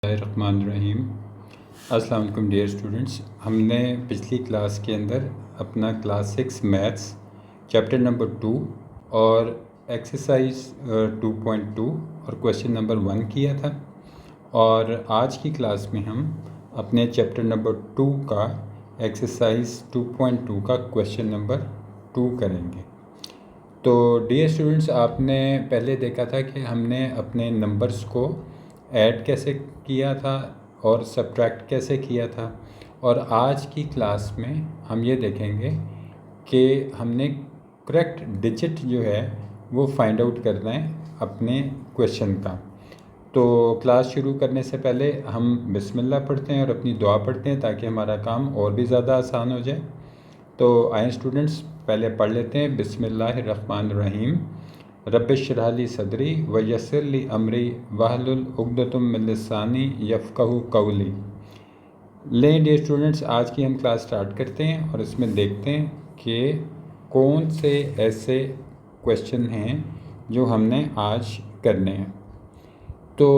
बिस्मिल्लाहिर्रहमानिर्रहीम। अस्सलाम वालेकुम डियर स्टूडेंट्स। हमने पिछली क्लास के अंदर अपना क्लास 6 मैथ्स चैप्टर नंबर 2 और एक्सरसाइज 2.2 और क्वेश्चन नंबर 1 किया था, और आज की क्लास में हम अपने चैप्टर नंबर 2 का एक्सरसाइज 2.2 का क्वेश्चन नंबर 2 करेंगे। तो डियर स्टूडेंट्स, आपने पहले देखा था कि हमने अपने नंबर्स को ऐड कैसे किया था और सब्ट्रैक्ट कैसे किया था, और आज की क्लास में हम ये देखेंगे कि हमने करेक्ट डिजिट जो है वो फाइंड आउट करना है अपने क्वेश्चन का। तो क्लास शुरू करने से पहले हम बिस्मिल्लाह पढ़ते हैं और अपनी दुआ पढ़ते हैं ताकि हमारा काम और भी ज़्यादा आसान हो जाए। तो आए स्टूडेंट्स, पहले पढ़ लेते हैं। बिस्मिल्लाहिर्रहमानिर्रहीम। रब्बिश्रह ली सदरी व यस्सिर ली अमरी वहलुल उक़दतुम मिन लिसानी यफ़क़हू क़ौली। लें डियर स्टूडेंट्स, आज की हम क्लास स्टार्ट करते हैं और इसमें देखते हैं कि कौन से ऐसे क्वेश्चन हैं जो हमने आज करने हैं। तो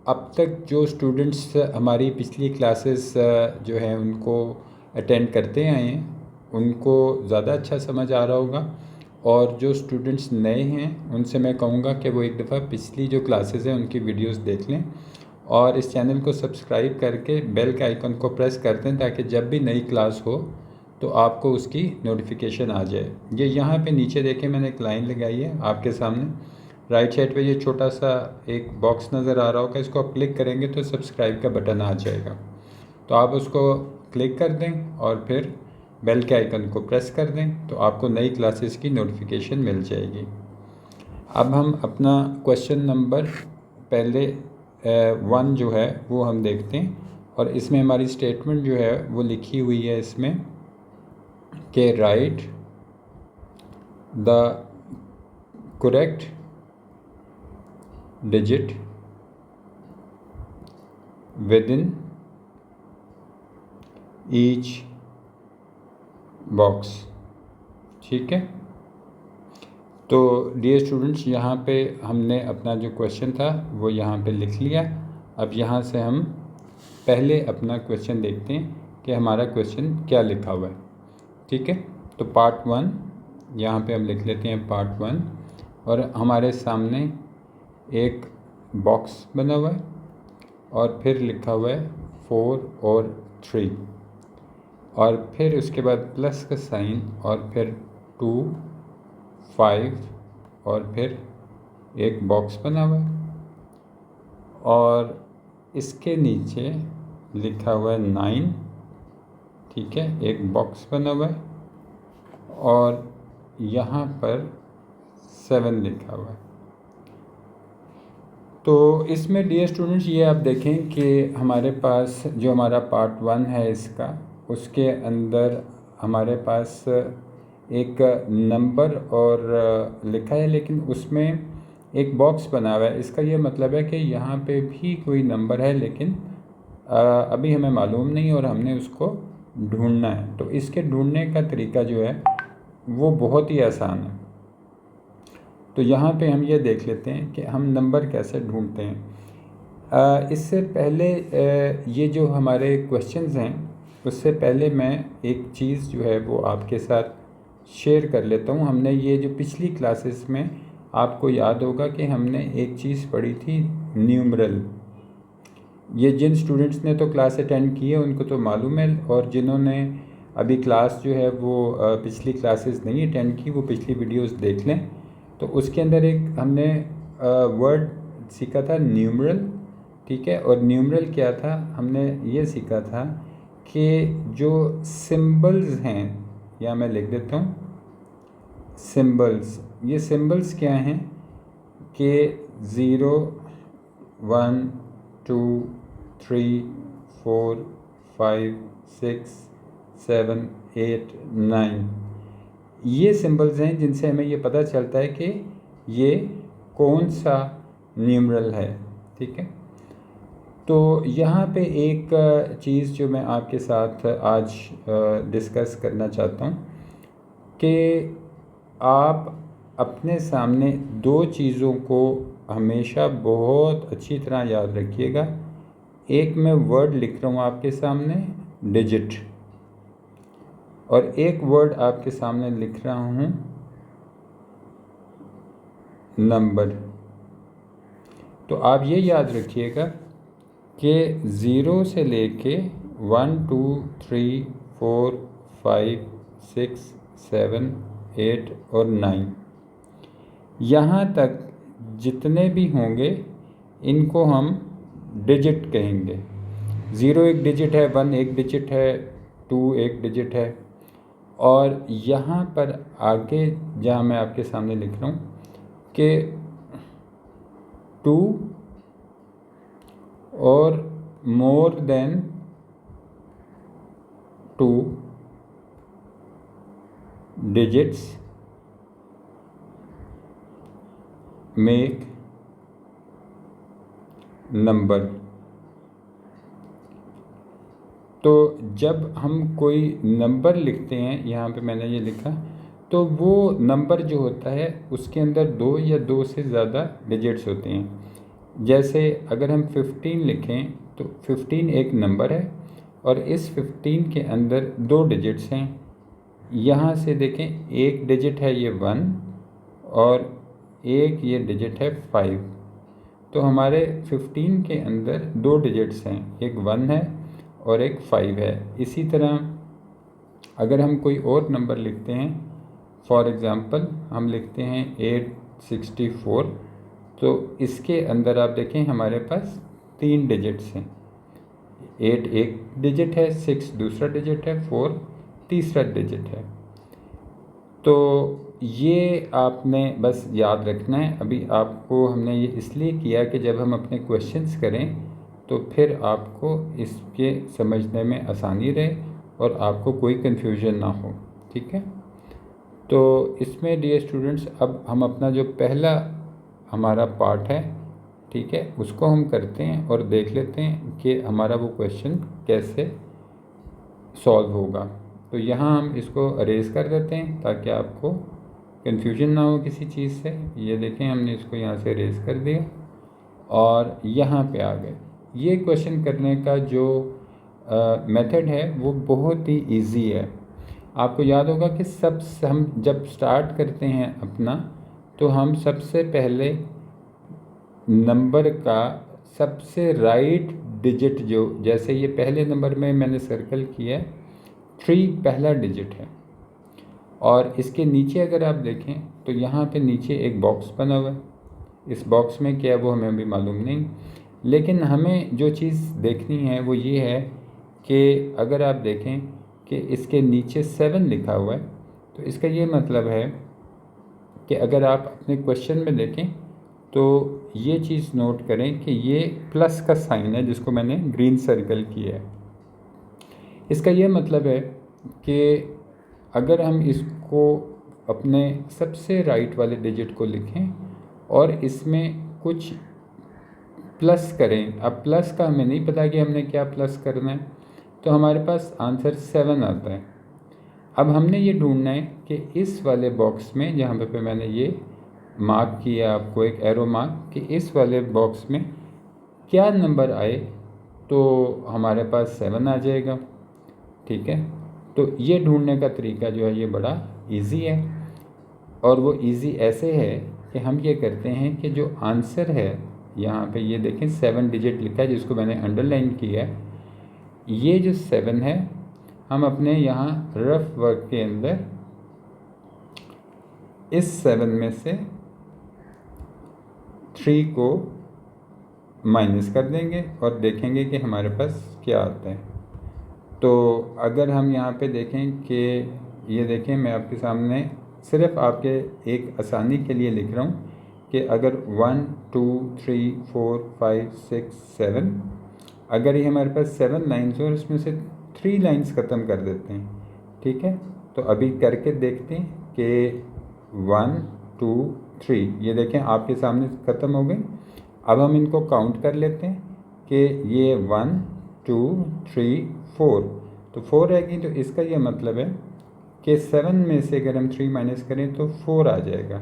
अब तक जो स्टूडेंट्स हमारी पिछली क्लासेस जो है उनको अटेंड करते आए हैं, उनको ज़्यादा अच्छा समझ आ रहा होगा, और जो स्टूडेंट्स नए हैं उनसे मैं कहूँगा कि वो एक दफ़ा पिछली जो क्लासेस हैं उनकी वीडियोस देख लें और इस चैनल को सब्सक्राइब करके बेल के आइकन को प्रेस कर दें ताकि जब भी नई क्लास हो तो आपको उसकी नोटिफिकेशन आ जाए। ये यहाँ पे नीचे देखें, मैंने एक लाइन लगाई है आपके सामने, राइट साइड पे ये छोटा सा एक बॉक्स नज़र आ रहा होगा, इसको आप क्लिक करेंगे तो सब्सक्राइब का बटन आ जाएगा। तो आप उसको क्लिक कर दें और फिर बेल के आइकन को प्रेस कर दें तो आपको नई क्लासेस की नोटिफिकेशन मिल जाएगी। अब हम अपना क्वेश्चन नंबर पहले 1 जो है वो हम देखते हैं, और इसमें हमारी स्टेटमेंट जो है वो लिखी हुई है इसमें कि right the correct digit with in each box. ठीक है, तो डियर स्टूडेंट्स, यहाँ पे हमने अपना जो क्वेश्चन था वो यहाँ पे लिख लिया। अब यहाँ से हम पहले अपना क्वेश्चन देखते हैं कि हमारा क्वेश्चन क्या लिखा हुआ है। ठीक है, तो पार्ट 1 यहाँ पे हम लिख लेते हैं पार्ट 1, और हमारे सामने एक बॉक्स बना हुआ है और फिर लिखा हुआ है 4 और 3, और फिर उसके बाद प्लस का साइन और फिर 2, 5 और फिर एक बॉक्स बना हुआ है, और इसके नीचे लिखा हुआ है 9। ठीक है, एक बॉक्स बना हुआ है और यहाँ पर 7 लिखा हुआ है। तो इसमें डियर स्टूडेंट्स ये आप देखें कि हमारे पास जो हमारा पार्ट 1 है इसका, उसके अंदर हमारे पास एक नंबर और लिखा है, लेकिन उसमें एक बॉक्स बना हुआ है। इसका ये मतलब है कि यहाँ पे भी कोई नंबर है, लेकिन अभी हमें मालूम नहीं और हमने उसको ढूंढना है। तो इसके ढूंढने का तरीका जो है वो बहुत ही आसान है। तो यहाँ पे हम ये देख लेते हैं कि हम नंबर कैसे ढूंढते हैं। इससे पहले ये जो हमारे क्वेश्चंस हैं उससे पहले मैं एक चीज़ जो है वो आपके साथ शेयर कर लेता हूँ। हमने ये जो पिछली क्लासेस में आपको याद होगा कि हमने एक चीज़ पढ़ी थी, न्यूमरल। ये जिन स्टूडेंट्स ने तो क्लास अटेंड की है उनको तो मालूम है, और जिन्होंने अभी क्लास जो है वो पिछली क्लासेस नहीं अटेंड की वो पिछली वीडियोस देख लें। तो उसके अंदर एक हमने वर्ड सीखा था न्यूमरल। ठीक है, और न्यूमरल क्या था, हमने ये सीखा था कि जो सिंबल्स हैं, या मैं लिख देता हूँ सिंबल्स। ये सिंबल्स क्या हैं कि 0, 1, 2, 3, 4, 5, 6, 7, 8, 9, ये सिंबल्स हैं जिनसे हमें ये पता चलता है कि ये कौन सा न्यूमरल है। ठीक है, तो यहाँ पे एक चीज़ जो मैं आपके साथ आज डिस्कस करना चाहता हूँ कि आप अपने सामने 2 चीज़ों को हमेशा बहुत अच्छी तरह याद रखिएगा एक मैं वर्ड लिख रहा हूँ आपके सामने डिजिट, और एक वर्ड आपके सामने लिख रहा हूँ नंबर। तो आप ये याद रखिएगा कि 0 से लेके 1 2 3 4 5 6 7 8 और 9 यहाँ तक जितने भी होंगे इनको हम डिजिट कहेंगे। 0 एक डिजिट है, 1 एक डिजिट है, 2 एक डिजिट है। और यहाँ पर आगे जहाँ मैं आपके सामने लिख रहा हूँ कि 2 और more than 2 digits make number. तो जब हम कोई नंबर लिखते हैं, यहाँ पे मैंने ये लिखा, तो वो नंबर जो होता है उसके अंदर 2 या 2 से ज़्यादा डिजिट्स होते हैं। जैसे अगर हम 15 लिखें तो 15 एक नंबर है और इस 15 के अंदर 2 डिजिट्स हैं। यहाँ से देखें, एक डिजिट है ये 1 और एक ये डिजिट है 5। तो हमारे 15 के अंदर 2 डिजिट्स हैं, एक 1 है और एक 5 है। इसी तरह अगर हम कोई और नंबर लिखते हैं, फॉर एग्ज़ाम्पल हम लिखते हैं 864, तो इसके अंदर आप देखें हमारे पास 3 डिजिट्स हैं। 8 एक डिजिट है, 6 दूसरा डिजिट है, 4 तीसरा डिजिट है। तो ये आपने बस याद रखना है। अभी आपको हमने ये इसलिए किया कि जब हम अपने क्वेश्चंस करें तो फिर आपको इसके समझने में आसानी रहे और आपको कोई कन्फ्यूजन ना हो। ठीक है, तो इसमें डियर स्टूडेंट्स अब हम अपना जो पहला हमारा पार्ट है, ठीक है, उसको हम करते हैं और देख लेते हैं कि हमारा वो क्वेश्चन कैसे सॉल्व होगा। तो यहाँ हम इसको अरेज कर देते हैं ताकि आपको कन्फ्यूजन ना हो किसी चीज़ से। ये देखें, हमने इसको यहाँ से अरेज कर दिया और यहाँ पे आ गए। ये क्वेश्चन करने का जो मेथड है वो बहुत ही इजी है। आपको याद होगा कि हम जब स्टार्ट करते हैं अपना, तो हम सबसे पहले नंबर का सबसे राइट डिजिट, जो जैसे ये पहले नंबर में मैंने सर्कल किया है, 3 पहला डिजिट है। और इसके नीचे अगर आप देखें तो यहाँ पे नीचे एक बॉक्स बना हुआ है। इस बॉक्स में क्या है वो हमें अभी मालूम नहीं, लेकिन हमें जो चीज़ देखनी है वो ये है कि अगर आप देखें कि इसके नीचे 7 लिखा हुआ है, तो इसका ये मतलब है कि अगर आप अपने क्वेश्चन में देखें तो ये चीज़ नोट करें कि ये प्लस का साइन है जिसको मैंने ग्रीन सर्कल किया है। इसका ये मतलब है कि अगर हम इसको अपने सबसे राइट वाले डिजिट को लिखें और इसमें कुछ प्लस करें, अब प्लस का हमें नहीं पता कि हमने क्या प्लस करना है, तो हमारे पास आंसर 7 आता है। अब हमने ये ढूंढना है कि इस वाले बॉक्स में जहाँ पे मैंने ये मार्क किया आपको एक एरो मार्क, कि इस वाले बॉक्स में क्या नंबर आए तो हमारे पास 7 आ जाएगा। ठीक है, तो ये ढूंढने का तरीका जो है ये बड़ा इजी है, और वो इजी ऐसे है कि हम ये करते हैं कि जो आंसर है यहाँ पे ये देखें 7 डिजिट लिखा है जिसको मैंने अंडरलाइन किया है। ये जो 7 है हम अपने यहाँ रफ वर्क के अंदर इस 7 में से 3 को माइनस कर देंगे और देखेंगे कि हमारे पास क्या आता है। तो अगर हम यहाँ पे देखें कि ये देखें, मैं आपके सामने सिर्फ आपके एक आसानी के लिए लिख रहा हूँ कि अगर 1 2 3 4 5 6 7, अगर ये हमारे पास 7 लाइन्स हो और इसमें से 3 लाइन्स ख़त्म कर देते हैं। ठीक है, तो अभी करके देखते हैं कि 1 2 3, ये देखें आपके सामने ख़त्म हो गए। अब हम इनको काउंट कर लेते हैं कि ये 1 2 3 4, तो 4 रहेगी। तो इसका ये मतलब है कि 7 में से अगर हम 3 माइनस करें तो 4 आ जाएगा।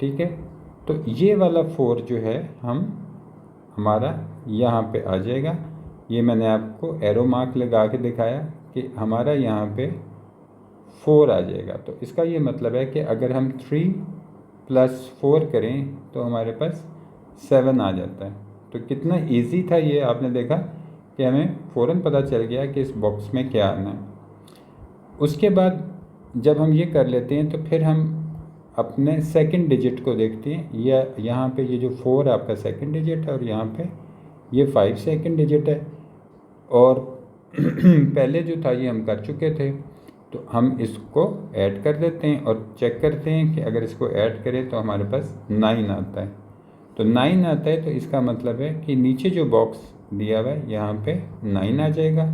ठीक है, तो ये वाला 4 जो है हम हमारा यहाँ पे आ जाएगा। ये मैंने आपको एरो मार्क लगा के दिखाया कि हमारा यहाँ पे 4 आ जाएगा। तो इसका ये मतलब है कि अगर हम 3 + 4 करें तो हमारे पास 7 आ जाता है। तो कितना इजी था ये, आपने देखा कि हमें फ़ौरन पता चल गया कि इस बॉक्स में क्या आना है। उसके बाद जब हम ये कर लेते हैं तो फिर हम अपने सेकंड डिजिट को देखते हैं। या यहाँ पे ये जो 4 आपका सेकंड डिजिट है और यहाँ पे ये 5 सेकंड डिजिट है। और पहले जो था ये हम कर चुके थे, तो हम इसको ऐड कर देते हैं और चेक करते हैं कि अगर इसको ऐड करें तो हमारे पास 9 आता है। तो 9 आता है तो इसका मतलब है कि नीचे जो बॉक्स दिया हुआ है यहाँ पे 9 आ जाएगा।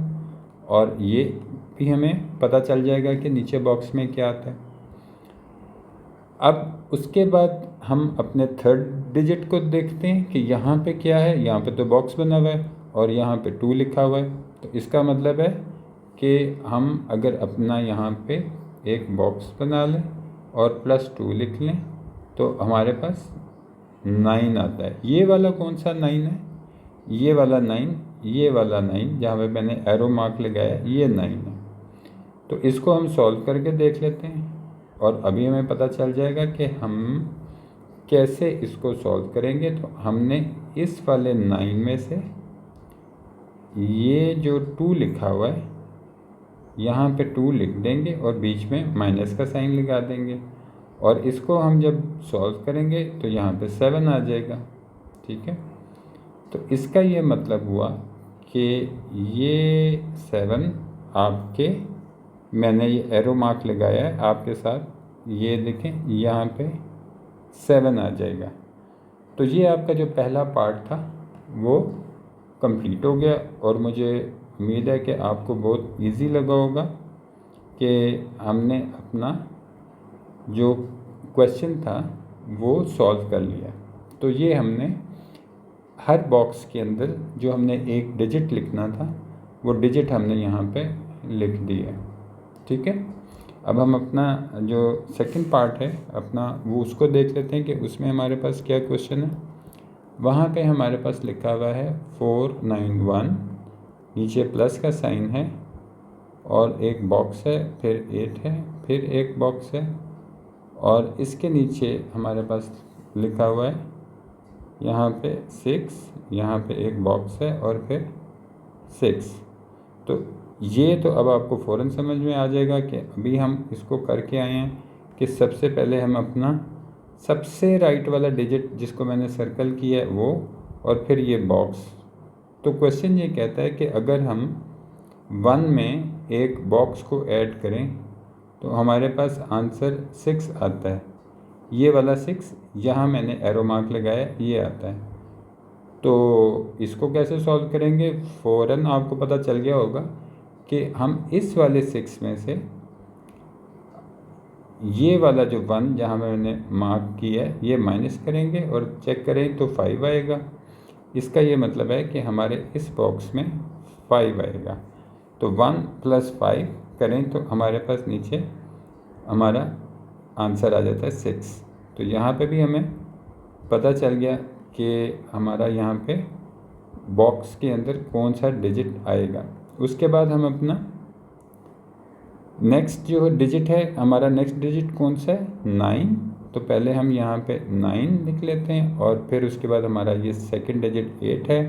और ये भी हमें पता चल जाएगा कि नीचे बॉक्स में क्या आता है। अब उसके बाद हम अपने थर्ड डिजिट को देखते हैं कि यहाँ पे क्या है। यहाँ पे तो बॉक्स बना हुआ है और यहाँ पे 2 लिखा हुआ है। तो इसका मतलब है कि हम अगर अपना यहाँ पे एक बॉक्स बना लें और +2 लिख लें तो हमारे पास 9 आता है। ये वाला कौन सा 9 है? ये वाला 9, ये वाला 9 जहाँ पे मैंने एरो मार्क लगाया, ये 9 है। तो इसको हम सॉल्व करके देख लेते हैं और अभी हमें पता चल जाएगा कि हम कैसे इसको सॉल्व करेंगे। तो हमने इस वाले 9 में से ये जो 2 लिखा हुआ है यहाँ पे 2 लिख देंगे और बीच में माइनस का साइन लगा देंगे। और इसको हम जब सॉल्व करेंगे तो यहाँ पे 7 आ जाएगा। ठीक है, तो इसका ये मतलब हुआ कि ये 7 आपके, मैंने ये एरो मार्क लगाया है आपके साथ, ये देखें यहाँ पे 7 आ जाएगा। तो ये आपका जो पहला पार्ट था वो कंप्लीट हो गया और मुझे उम्मीद है कि आपको बहुत इजी लगा होगा कि हमने अपना जो क्वेश्चन था वो सॉल्व कर लिया। तो ये हमने हर बॉक्स के अंदर जो हमने एक डिजिट लिखना था वो डिजिट हमने यहाँ पे लिख दिया। ठीक है, अब हम अपना जो सेकंड पार्ट है अपना वो उसको देख लेते हैं कि उसमें हमारे पास क्या क्वेश्चन है। वहाँ पे हमारे पास लिखा हुआ है 491, नीचे प्लस का साइन है और एक बॉक्स है, फिर 8 है, फिर एक बॉक्स है और इसके नीचे हमारे पास लिखा हुआ है यहाँ पे 6, यहाँ पे एक बॉक्स है और फिर 6। तो ये तो अब आपको फ़ौरन समझ में आ जाएगा कि अभी हम इसको करके आए हैं कि सबसे पहले हम अपना सबसे राइट वाला डिजिट जिसको मैंने सर्कल किया है वो, और फिर ये बॉक्स। तो क्वेश्चन ये कहता है कि अगर हम 1 में एक बॉक्स को ऐड करें तो हमारे पास आंसर 6 आता है। ये वाला 6 यहाँ मैंने एरो मार्क लगाया, ये आता है। तो इसको कैसे सॉल्व करेंगे? फ़ौरन आपको पता चल गया होगा कि हम इस वाले 6 में से ये वाला जो 1 जहाँ मैंने मार्क किया है ये माइनस करेंगे और चेक करें तो 5 आएगा। इसका ये मतलब है कि हमारे इस बॉक्स में 5 आएगा। तो 1 + 5 करें तो हमारे पास नीचे हमारा आंसर आ जाता है 6। तो यहाँ पे भी हमें पता चल गया कि हमारा यहाँ पे बॉक्स के अंदर कौन सा डिजिट आएगा। उसके बाद हम अपना नेक्स्ट जो डिजिट है, हमारा नेक्स्ट डिजिट कौन सा है? 9। तो पहले हम यहाँ पे 9 लिख लेते हैं और फिर उसके बाद हमारा ये सेकंड डिजिट 8 है।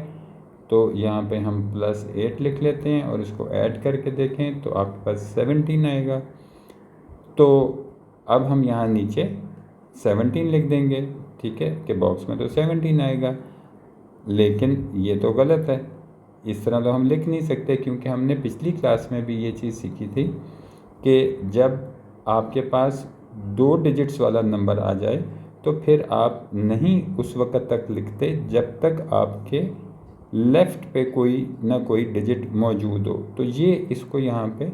तो यहाँ पे हम +8 लिख लेते हैं और इसको ऐड करके देखें तो आपके पास 17 आएगा। तो अब हम यहाँ नीचे 17 लिख देंगे। ठीक है, कि बॉक्स में तो 17 आएगा, लेकिन ये तो गलत है। इस तरह तो हम लिख नहीं सकते क्योंकि हमने पिछली क्लास में भी ये चीज़ सीखी थी कि जब आपके पास 2 डिजिट्स वाला नंबर आ जाए तो फिर आप नहीं उस वक्त तक लिखते जब तक आपके लेफ़्ट पे कोई ना कोई डिजिट मौजूद हो। तो ये इसको यहाँ पे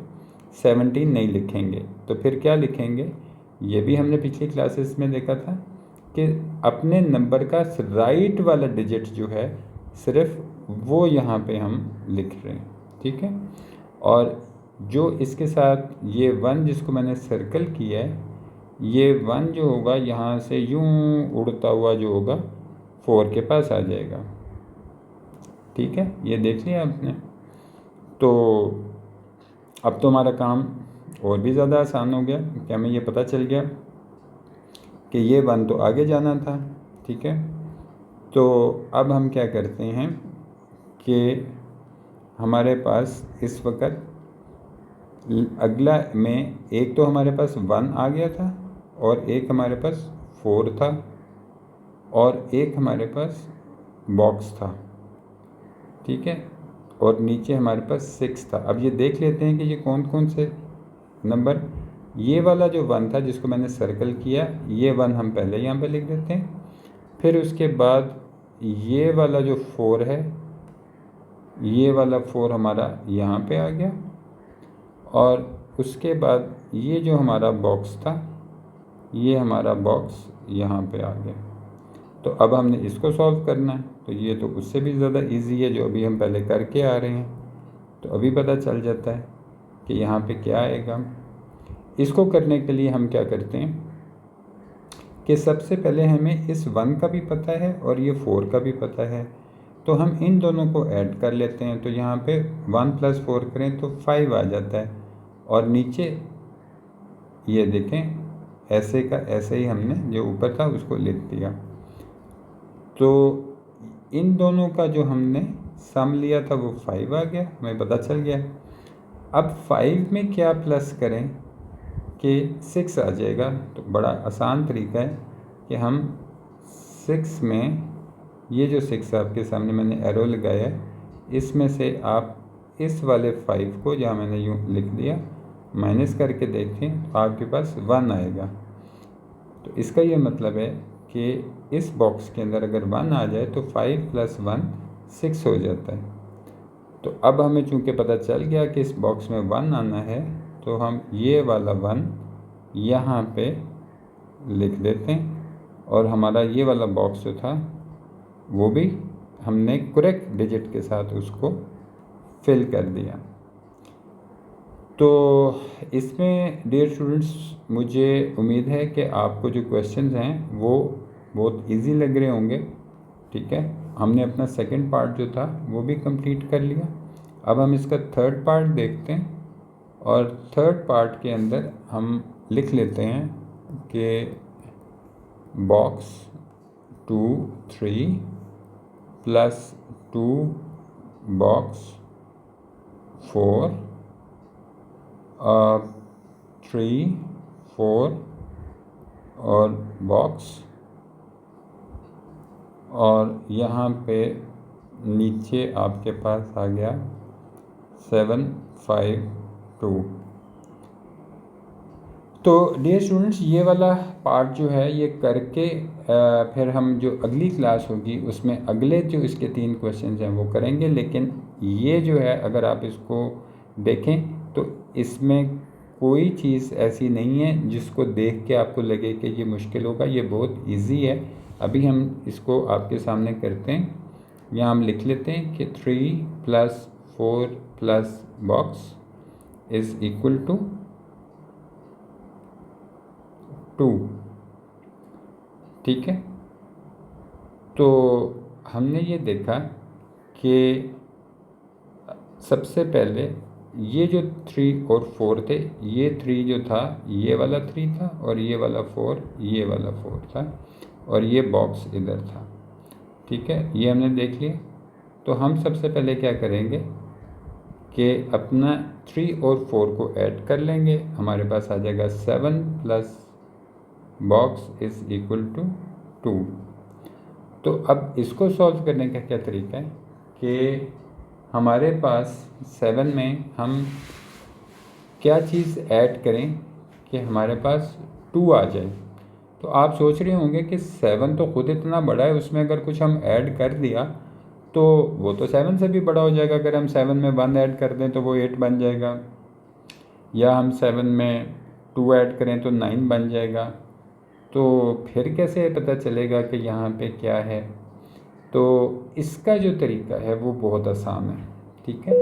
17 नहीं लिखेंगे, तो फिर क्या लिखेंगे? ये भी हमने पिछली क्लासेस में देखा था कि अपने नंबर का राइट वाला डिजिट जो है सिर्फ वो यहाँ पे हम लिख रहे हैं। ठीक है, और जो इसके साथ ये 1 जिसको मैंने सर्कल किया है, ये 1 जो होगा यहाँ से यूँ उड़ता हुआ जो होगा 4 के पास आ जाएगा। ठीक है, ये देख लिया आपने। तो अब तो हमारा काम और भी ज़्यादा आसान हो गया कि हमें ये पता चल गया कि ये 1 तो आगे जाना था। ठीक है, तो अब हम क्या करते हैं कि हमारे पास इस वक्त अगला में एक तो हमारे पास 1 आ गया था और एक हमारे पास 4 था और एक हमारे पास बॉक्स था। ठीक है, और नीचे हमारे पास 6 था। अब ये देख लेते हैं कि ये कौन कौन से नंबर, ये वाला जो 1 था जिसको मैंने सर्कल किया, ये 1 हम पहले यहाँ पे लिख देते हैं। फिर उसके बाद ये वाला जो 4 है, ये वाला 4 हमारा यहाँ पे आ गया और उसके बाद ये जो हमारा बॉक्स था, ये हमारा बॉक्स यहाँ पे आ गया। तो अब हमने इसको सॉल्व करना है, तो ये तो उससे भी ज़्यादा इजी है जो अभी हम पहले करके आ रहे हैं। तो अभी पता चल जाता है कि यहाँ पे क्या आएगा। इसको करने के लिए हम क्या करते हैं कि सबसे पहले हमें इस 1 का भी पता है और ये 4 का भी पता है, तो हम इन दोनों को ऐड कर लेते हैं। तो यहाँ पे 1 + 4 करें तो 5 आ जाता है और नीचे ये देखें ऐसे का ऐसे ही हमने जो ऊपर था उसको लिख दिया। तो इन दोनों का जो हमने सम लिया था वो 5 आ गया, हमें पता चल गया। अब 5 में क्या प्लस करें कि 6 आ जाएगा। तो बड़ा आसान तरीका है कि हम 6 में ये जो 6 आपके सामने मैंने एरो लगाया है, इसमें से आप इस वाले 5 को जहाँ मैंने यूँ लिख दिया माइनस करके देखें तो आपके पास 1 आएगा। तो इसका ये मतलब है कि इस बॉक्स के अंदर अगर 1 आ जाए तो 5 + 1 6 हो जाता है। तो अब हमें चूँकि पता चल गया कि इस बॉक्स में 1 आना है, तो हम ये वाला 1 यहाँ पे लिख देते हैं और हमारा ये वाला बॉक्स जो था वो भी हमने करेक्ट डिजिट के साथ उसको फिल कर दिया। तो इसमें डियर स्टूडेंट्स मुझे उम्मीद है कि आपको जो क्वेश्चंस हैं वो बहुत इजी लग रहे होंगे। ठीक है, हमने अपना सेकंड पार्ट जो था वो भी कंप्लीट कर लिया। अब हम इसका थर्ड पार्ट देखते हैं और थर्ड पार्ट के अंदर हम लिख लेते हैं कि बॉक्स 2 3 + 2 बॉक्स 4 3 4 और बॉक्स, और यहाँ पे नीचे आपके पास आ गया 7 5 2। तो डियर स्टूडेंट्स ये वाला पार्ट जो है ये करके फिर हम जो अगली क्लास होगी उसमें अगले जो इसके 3 क्वेश्चंस हैं वो करेंगे। लेकिन ये जो है अगर आप इसको देखें तो इसमें कोई चीज़ ऐसी नहीं है जिसको देख के आपको लगे कि ये मुश्किल होगा, ये बहुत इजी है। अभी हम इसको आपके सामने करते हैं। यहाँ हम लिख लेते हैं कि 3 + 4 + बॉक्स इज़ इक्वल टू 2। ठीक है, तो हमने ये देखा कि सबसे पहले ये जो 3 और 4 थे, ये 3 जो था ये वाला 3 था और ये वाला 4 ये वाला 4 था और ये बॉक्स इधर था। ठीक है, ये हमने देख लिया। तो हम सबसे पहले क्या करेंगे कि अपना 3 और 4 को ऐड कर लेंगे, हमारे पास आ जाएगा 7 + बॉक्स इज़ इक्वल टू 2। तो अब इसको सॉल्व करने का क्या तरीका है कि हमारे पास 7 में हम क्या चीज़ ऐड करें कि हमारे पास 2 आ जाए। तो आप सोच रहे होंगे कि 7 तो खुद इतना बड़ा है, उसमें अगर कुछ हम ऐड कर दिया तो वो तो 7 से भी बड़ा हो जाएगा। अगर हम 7 में 1 ऐड कर दें तो वो 8 बन जाएगा, या हम 7 में 2 ऐड करें तो 9 बन जाएगा। तो फिर कैसे पता चलेगा कि यहाँ पे क्या है? तो इसका जो तरीका है वो बहुत आसान है। ठीक है,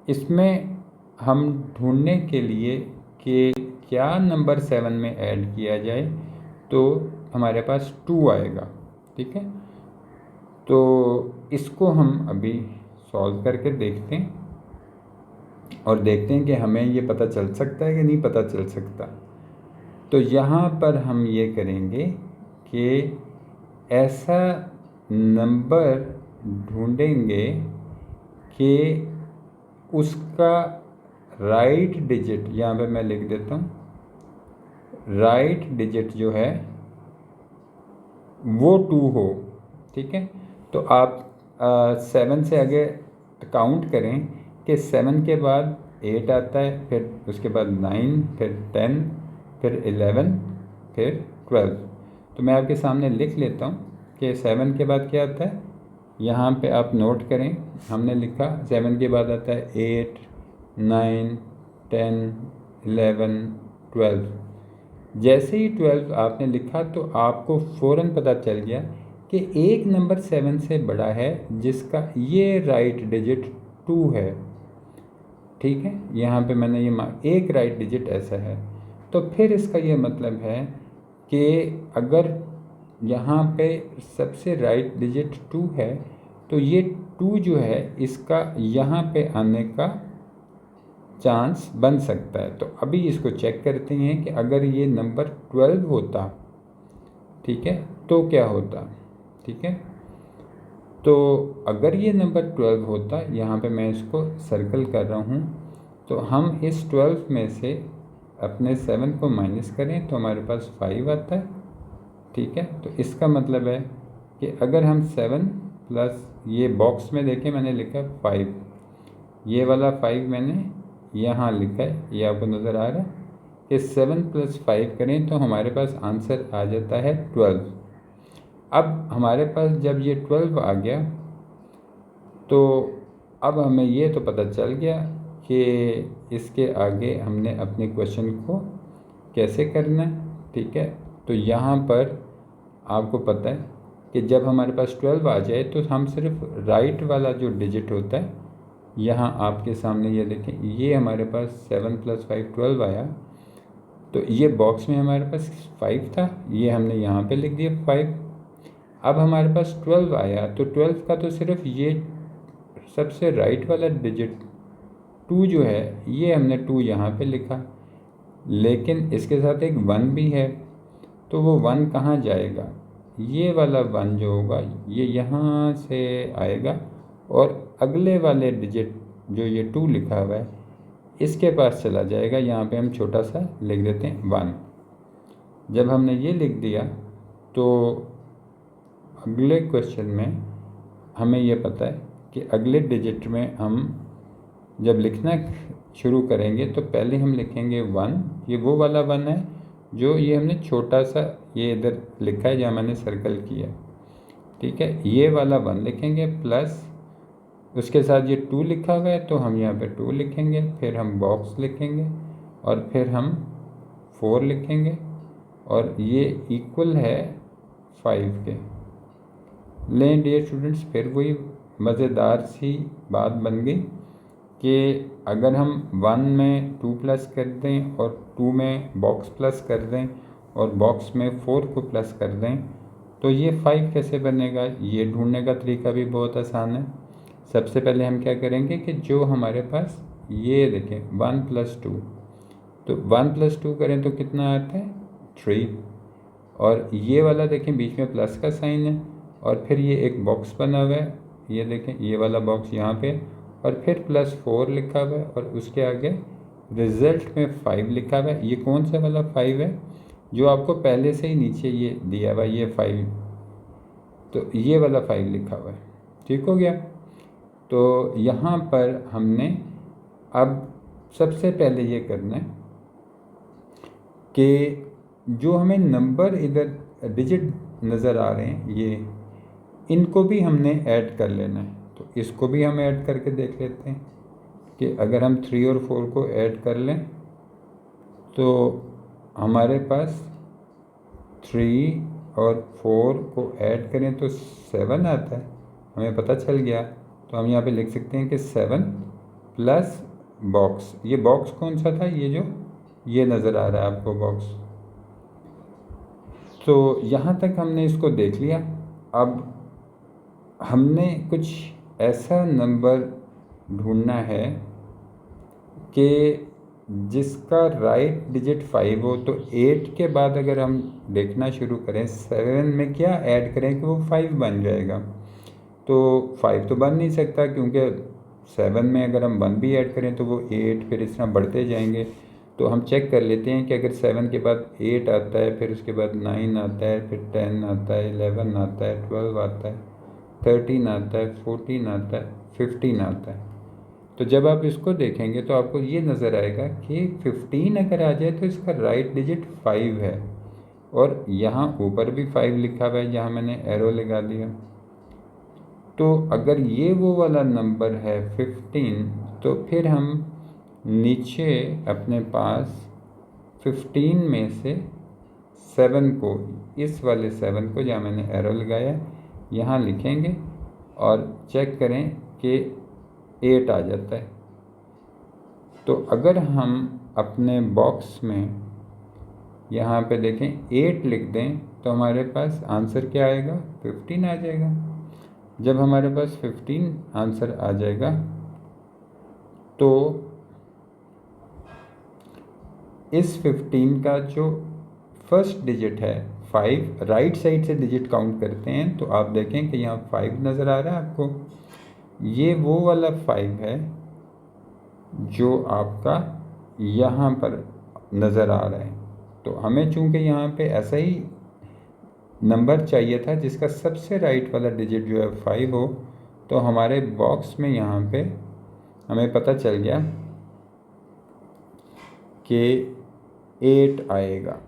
इसमें हम ढूंढने के लिए कि क्या नंबर 7 में ऐड किया जाए तो हमारे पास 2 आएगा। ठीक है, तो इसको हम अभी सॉल्व करके देखते हैं और देखते हैं कि हमें ये पता चल सकता है कि नहीं पता चल सकता। तो यहाँ पर हम ये करेंगे कि ऐसा नंबर ढूंढेंगे कि उसका राइट डिजिट, यहाँ पे मैं लिख देता हूँ, राइट डिजिट जो है वो 2 हो। ठीक है, तो आप 7 से आगे काउंट करें कि 7 के बाद 8 आता है, फिर उसके बाद 9, फिर 10, फिर 11, फिर 12। तो मैं आपके सामने लिख लेता हूँ कि 7 के बाद क्या आता है। यहाँ पे आप नोट करें, हमने लिखा 7 के बाद आता है 8, 9, 10, 11, 12। जैसे ही 12 आपने लिखा तो आपको फ़ौरन पता चल गया कि एक नंबर 7 से बड़ा है जिसका ये राइट डिजिट 2 है। ठीक है, यहाँ पे मैंने ये एक राइट डिजिट ऐसा है। तो फिर इसका ये मतलब है कि अगर यहाँ पे सबसे राइट डिजिट 2 है तो ये 2 जो है इसका यहाँ पे आने का चांस बन सकता है। तो अभी इसको चेक करते हैं कि अगर ये नंबर 12 होता, ठीक है, तो क्या होता। ठीक है, तो अगर ये नंबर 12 होता, यहाँ पे मैं इसको सर्कल कर रहा हूँ, तो हम इस 12 में से अपने 7 को माइनस करें तो हमारे पास 5 आता है। ठीक है, तो इसका मतलब है कि अगर हम 7 प्लस ये बॉक्स में देखें मैंने लिखा 5, ये वाला 5 मैंने यहाँ लिखा है, ये आपको नज़र आ रहा है कि 7 + 5 करें तो हमारे पास आंसर आ जाता है 12। अब हमारे पास जब ये 12 आ गया तो अब हमें ये तो पता चल गया कि इसके आगे हमने अपने क्वेश्चन को कैसे करना है। ठीक है, तो यहाँ पर आपको पता है कि जब हमारे पास 12 आ जाए तो हम सिर्फ राइट वाला जो डिजिट होता है, यहाँ आपके सामने ये देखें, ये हमारे पास 7 + 5 12 आया। तो ये बॉक्स में हमारे पास 5 था, ये हमने यहाँ पे लिख दिया 5। अब हमारे पास 12 आया तो 12 का तो सिर्फ ये सबसे राइट वाला डिजिट 2 जो है ये हमने 2 यहाँ पे लिखा, लेकिन इसके साथ एक 1 भी है। तो वो 1 कहाँ जाएगा, ये वाला 1 जो होगा ये यहाँ से आएगा और अगले वाले डिजिट जो ये 2 लिखा हुआ है इसके पास चला जाएगा। यहाँ पे हम छोटा सा लिख देते हैं 1। जब हमने ये लिख दिया तो अगले क्वेश्चन में हमें ये पता है कि अगले डिजिट में हम जब लिखना शुरू करेंगे तो पहले हम लिखेंगे 1, ये वो वाला 1 है जो ये हमने छोटा सा ये इधर लिखा है जहाँ मैंने सर्कल किया। ठीक है, ये वाला 1 लिखेंगे प्लस उसके साथ ये 2 लिखा हुआ है तो हम यहाँ पे 2 लिखेंगे, फिर हम बॉक्स लिखेंगे और फिर हम 4 लिखेंगे और ये इक्वल है 5 के। लें डियर स्टूडेंट्स, फिर वही मज़ेदार सी बात बन गई कि अगर हम 1 में 2 प्लस कर दें और 2 में बॉक्स प्लस कर दें और बॉक्स में 4 को प्लस कर दें तो ये 5 कैसे बनेगा, ये ढूंढने का तरीका भी बहुत आसान है। सबसे पहले हम क्या करेंगे कि जो हमारे पास ये देखें 1 + 2, तो 1 + 2 करें तो कितना आता है 3, और ये वाला देखें बीच में प्लस का साइन है और फिर ये एक बॉक्स बना हुआ है, ये देखें ये वाला बॉक्स यहाँ पे, और फिर +4 लिखा हुआ है और उसके आगे रिज़ल्ट में 5 लिखा हुआ है। ये कौन सा वाला 5 है जो आपको पहले से ही नीचे ये दिया हुआ है, ये 5, तो ये वाला 5 लिखा हुआ है। ठीक हो गया। तो यहाँ पर हमने अब सबसे पहले ये करना है कि जो हमें नंबर इधर डिजिट नज़र आ रहे हैं ये, इनको भी हमने ऐड कर लेना है। तो इसको भी हम ऐड करके देख लेते हैं कि अगर हम 3 और 4 को ऐड कर लें तो हमारे पास 3 और 4 को ऐड करें तो 7 आता है, हमें पता चल गया। तो हम यहाँ पे लिख सकते हैं कि 7 प्लस बॉक्स, ये बॉक्स कौन सा था, ये जो ये नज़र आ रहा है आपको बॉक्स। तो यहाँ तक हमने इसको देख लिया। अब हमने कुछ ऐसा नंबर ढूंढना है कि जिसका राइट डिजिट 5 हो। तो 8 के बाद अगर हम देखना शुरू करें 7 में क्या ऐड करें कि वो 5 बन जाएगा। तो 5 तो बन नहीं सकता, क्योंकि 7 में अगर हम 1 भी ऐड करें तो वो 8, फिर इस तरह बढ़ते जाएंगे। तो हम चेक कर लेते हैं कि अगर 7 के बाद 8 आता है, फिर उसके बाद 9 आता है, फिर 10 आता है, 11 आता है, 12 आता है, 13 आता है, 14 आता है, 15 आता है। तो जब आप इसको देखेंगे तो आपको ये नज़र आएगा कि 15 अगर आ जाए तो इसका राइट डिजिट 5 है, और यहाँ ऊपर भी 5 लिखा हुआ है जहाँ मैंने एरो लगा दिया। तो अगर ये वो वाला नंबर है 15, तो फिर हम नीचे अपने पास 15 में से 7 को, इस वाले 7 को जहाँ मैंने एरो लगाया यहाँ लिखेंगे और चेक करें कि 8 आ जाता है। तो अगर हम अपने बॉक्स में यहाँ पे देखें 8 लिख दें तो हमारे पास आंसर क्या आएगा, 15 आ जाएगा। जब हमारे पास 15 आंसर आ जाएगा तो इस 15 का जो फर्स्ट डिजिट है 5, राइट साइड से डिजिट काउंट करते हैं तो आप देखें कि यहाँ 5 नज़र आ रहा है आपको। ये वो वाला 5 है जो आपका यहाँ पर नज़र आ रहा है। तो हमें चूँकि यहाँ पे ऐसा ही नंबर चाहिए था जिसका सबसे राइट वाला डिजिट जो है 5 हो, तो हमारे बॉक्स में यहाँ पे हमें पता चल गया कि 8 आएगा।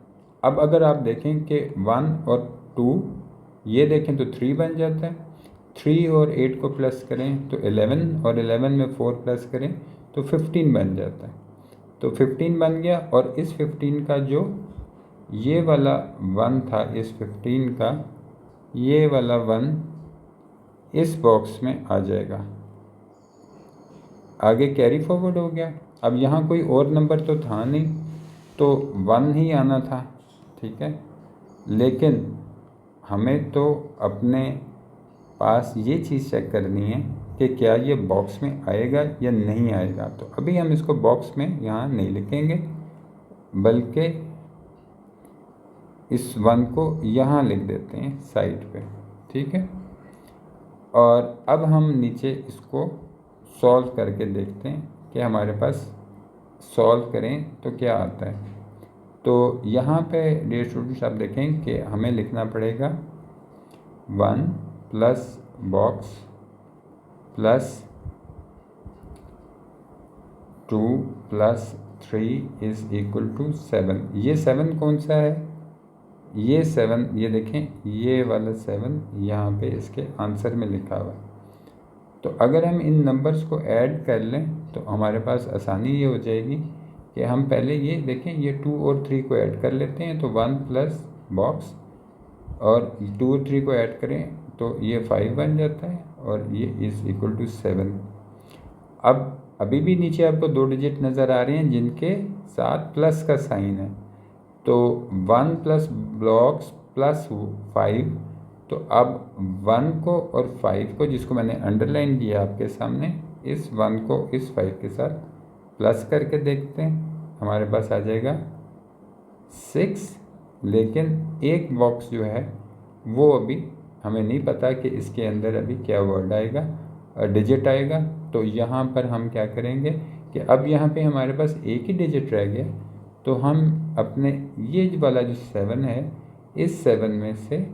अब अगर आप देखें कि 1 और 2 ये देखें तो 3 बन जाता है। 3 और 8 को प्लस करें तो 11, और 11 में 4 प्लस करें तो 15 बन जाता है। तो 15 बन गया, और इस 15 का जो ये वाला 1 था, इस 15 का ये वाला 1 इस बॉक्स में आ जाएगा। आगे कैरी फॉरवर्ड हो गया। अब यहाँ कोई और नंबर तो था नहीं, तो 1 ही आना था, ठीक है। लेकिन हमें तो अपने पास ये चीज़ चेक करनी है कि क्या ये बॉक्स में आएगा या नहीं आएगा। तो अभी हम इसको बॉक्स में यहाँ नहीं लिखेंगे, बल्कि इस 1 को यहाँ लिख देते हैं साइड पे, ठीक है। और अब हम नीचे इसको सॉल्व करके देखते हैं कि हमारे पास सॉल्व करें तो क्या आता है। तो यहाँ पे डियर स्टूडेंट्स आप देखें कि हमें लिखना पड़ेगा 1 plus box plus 2 plus 3 is equal to 7। ये 7 कौन सा है, ये 7, ये देखें ये वाला 7 यहाँ पे इसके आंसर में लिखा हुआ है। तो अगर हम इन नंबर्स को ऐड कर लें तो हमारे पास आसानी ये हो जाएगी कि हम पहले ये देखें, ये 2 और 3 को ऐड कर लेते हैं तो 1 प्लस बॉक्स, और 2 और 3 को ऐड करें तो ये 5 बन जाता है, और ये इज़ इक्वल टू 7। अब अभी भी नीचे आपको 2 डिजिट नज़र आ रहे हैं जिनके साथ प्लस का साइन है। तो 1 प्लस ब्लॉक्स प्लस 5, तो अब 1 को और 5 को, जिसको मैंने अंडरलाइन किया आपके सामने, इस 1 को इस 5 के साथ प्लस करके देखते हैं, हमारे पास आ जाएगा 6। लेकिन एक बॉक्स जो है वो अभी हमें नहीं पता कि इसके अंदर अभी क्या वर्ड आएगा, डिजिट आएगा। तो यहाँ पर हम क्या करेंगे कि अब यहाँ पे हमारे पास एक ही डिजिट रह गया, तो हम अपने ये वाला जो 7 है, इस 7 में से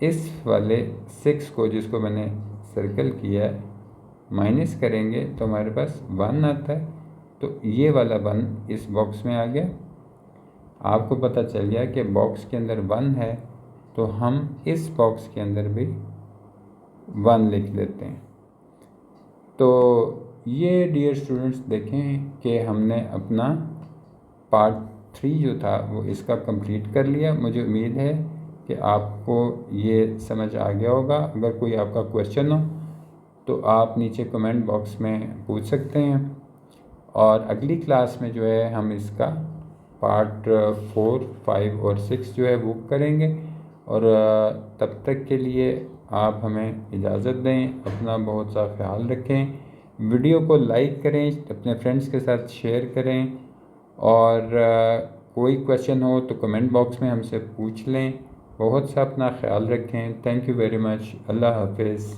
इस वाले 6 को, जिसको मैंने सर्कल किया है, माइनस करेंगे तो हमारे पास 1 आता है। तो ये वाला 1 इस बॉक्स में आ गया। आपको पता चल गया कि बॉक्स के अंदर 1 है, तो हम इस बॉक्स के अंदर भी 1 लिख लेते हैं। तो ये डियर स्टूडेंट्स देखें कि हमने अपना पार्ट 3 जो था वो इसका कंप्लीट कर लिया। मुझे उम्मीद है कि आपको ये समझ आ गया होगा। अगर कोई आपका क्वेश्चन हो तो आप नीचे कमेंट बॉक्स में पूछ सकते हैं, और अगली क्लास में जो है हम इसका पार्ट 4, 5 और 6 जो है वो करेंगे। और तब तक के लिए आप हमें इजाज़त दें। अपना बहुत सा ख्याल रखें। वीडियो को लाइक करें, अपने फ्रेंड्स के साथ शेयर करें, और कोई क्वेश्चन हो तो कमेंट बॉक्स में हमसे पूछ लें। बहुत सा अपना ख्याल रखें। Thank you very much. अल्लाह हाफिज़।